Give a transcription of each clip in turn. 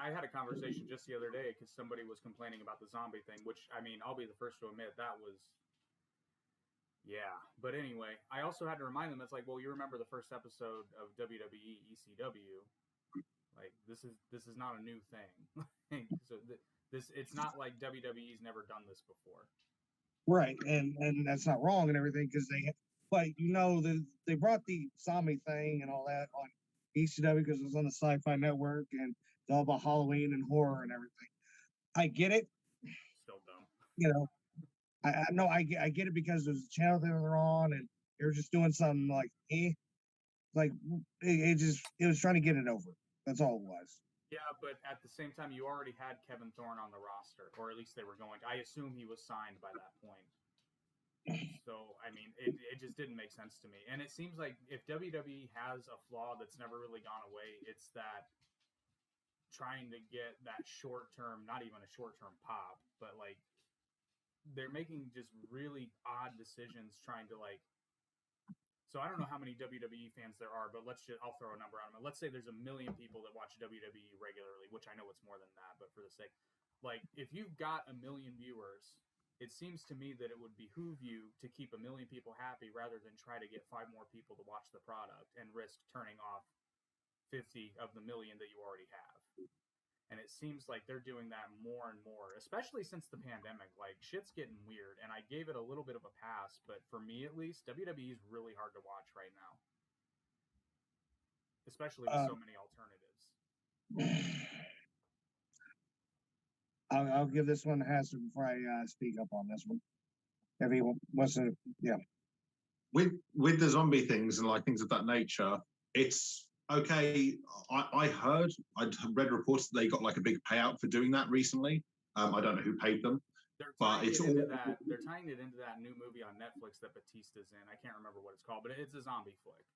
I had a conversation just the other day because somebody was complaining about the zombie thing, which, I mean, I'll be the first to admit that was, yeah. But anyway, I also had to remind them, it's like, well, you remember the first episode of WWE ECW. Like, this is not a new thing. So this it's not like WWE's never done this before. Right, and that's not wrong and everything, because but they brought the zombie thing and all that on ECW because it was on the Sci-Fi Network, and it's all about Halloween and horror and everything. I get it. Still dumb. You know, I know I get it because there's a channel they were on, and they were just doing something like it was trying to get it over. That's all it was. Yeah, but at the same time, you already had Kevin Thorne on the roster, or at least they were going. I assume he was signed by that point. So, I mean, it just didn't make sense to me. And it seems like if WWE has a flaw that's never really gone away, it's that trying to get that short-term, not even a short-term pop, but like they're making just really odd decisions trying to like. So I don't know how many WWE fans there are, but I'll throw a number on them. Let's say there's 1 million people that watch WWE regularly, which I know it's more than that, but for the sake, like if you've got 1 million viewers, it seems to me that it would behoove you to keep 1 million people happy rather than try to get 5 more people to watch the product and risk turning off 50 of the million that you already have. And it seems like they're doing that more and more, especially since the pandemic. Like, shit's getting weird, and I gave it a little bit of a pass, but for me at least, WWE is really hard to watch right now, especially with so many alternatives. I'll give this one a hazard before I speak up on this one. If he wants to, yeah. With the zombie things and like things of that nature, it's okay. I'd read reports that they got like a big payout for doing that recently. I don't know who paid them, but it's all they're tying it into that new movie on Netflix that Batista's in. I can't remember what it's called, but it's a zombie flick.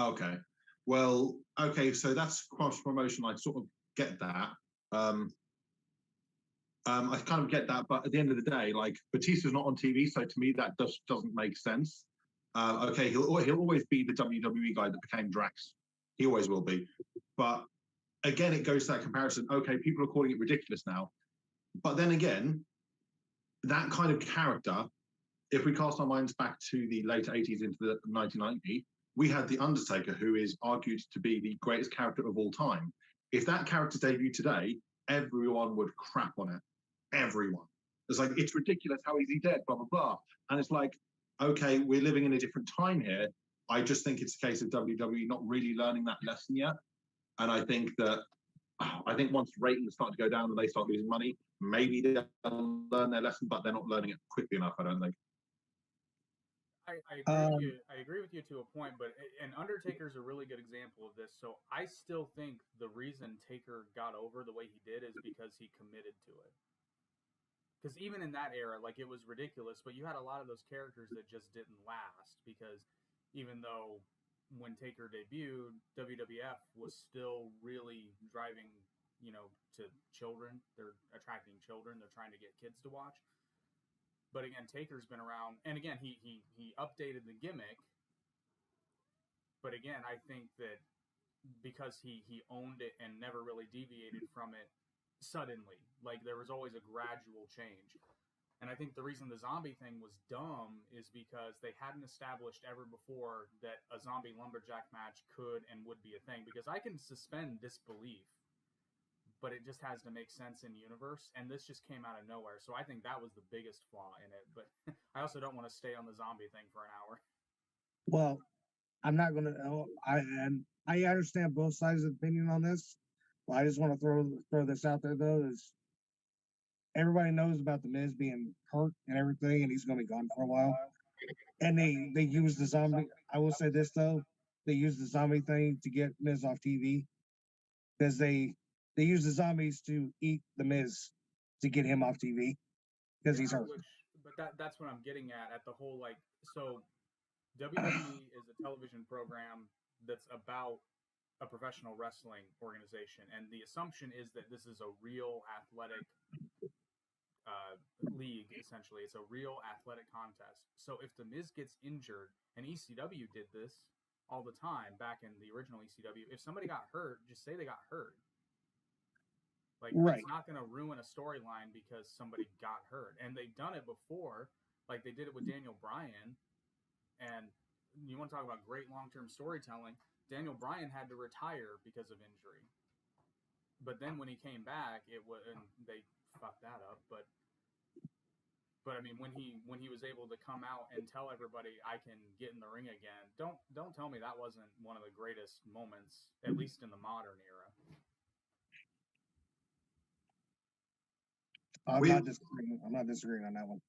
Okay. Well, okay, so that's cross promotion. I sort of get that. I kind of get that, but at the end of the day, like Batista's not on TV, so to me that doesn't make sense. Okay, he'll always be the WWE guy that became Drax. He always will be. But again, it goes to that comparison. Okay, people are calling it ridiculous now. But then again, that kind of character, if we cast our minds back to the late 80s into the 1990s, we had The Undertaker, who is argued to be the greatest character of all time. If that character debuted today, everyone would crap on it. Everyone. It's like, it's ridiculous. How is he dead? Blah, blah, blah. And it's like, okay, we're living in a different time here. I just think it's a case of WWE not really learning that lesson yet. And I think once ratings start to go down and they start losing money, maybe they'll learn their lesson, but they're not learning it quickly enough, I don't think. I agree with you to a point, but Undertaker's a really good example of this. So I still think the reason Taker got over the way he did is because he committed to it. Because even in that era, like, it was ridiculous, but you had a lot of those characters that just didn't last, because even though when Taker debuted, WWF was still really driving, to children. They're attracting children. They're trying to get kids to watch. But again, Taker's been around, and again, he updated the gimmick. But again, I think that because he owned it and never really deviated from it suddenly, like there was always a gradual change. And I think the reason the zombie thing was dumb is because they hadn't established ever before that a zombie lumberjack match could and would be a thing. Because I can suspend disbelief, but it just has to make sense in universe. And this just came out of nowhere. So I think that was the biggest flaw in it. But I also don't want to stay on the zombie thing for an hour. Well, I'm not going to. I understand both sides of the opinion on this. Well, I just want to throw this out there, though, is everybody knows about The Miz being hurt and everything, and he's going to be gone for a while. And they use the zombie. I will say this, though. They use the zombie thing to get Miz off TV, because they use the zombies to eat The Miz to get him off TV because he's hurt. But that's what I'm getting at the whole, like, so WWE is a television program that's about a professional wrestling organization, and the assumption is that this is a real athletic league. Essentially, it's a real athletic contest. So if the Miz gets injured, and ECW did this all the time back in the original ECW, if somebody got hurt, just say they got hurt. Like, Right. it's not going to ruin a storyline because somebody got hurt. And they've done it before. Like, they did it with Daniel Bryan. And you want to talk about great long-term storytelling. Daniel Bryan had to retire because of injury. But then when he came back, and they fucked that up. But I mean, when he was able to come out and tell everybody, I can get in the ring again, don't tell me that wasn't one of the greatest moments, at least in the modern era. I'm not disagreeing on that one.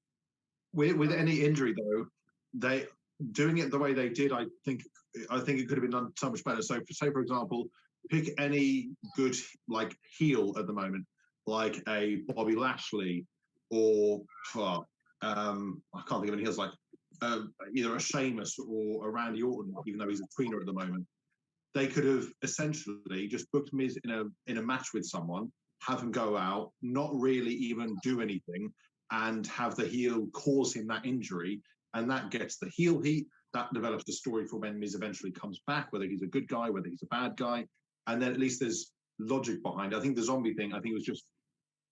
With any injury though, they doing it the way they did, I think it could have been done so much better. So, say for example, pick any good like heel at the moment, like a Bobby Lashley, or I can't think of any heels, like either a Sheamus or a Randy Orton, even though he's a tweener at the moment. They could have essentially just booked Miz in a match with someone, have him go out, not really even do anything, and have the heel cause him that injury, and that gets the heel heat. That develops the story for when Miz eventually comes back, whether he's a good guy, whether he's a bad guy, and then at least there's logic behind it. I think the zombie thing, I think it was just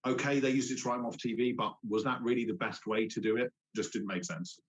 okay. They used it to write him off TV, but was that really the best way to do it? Just didn't make sense.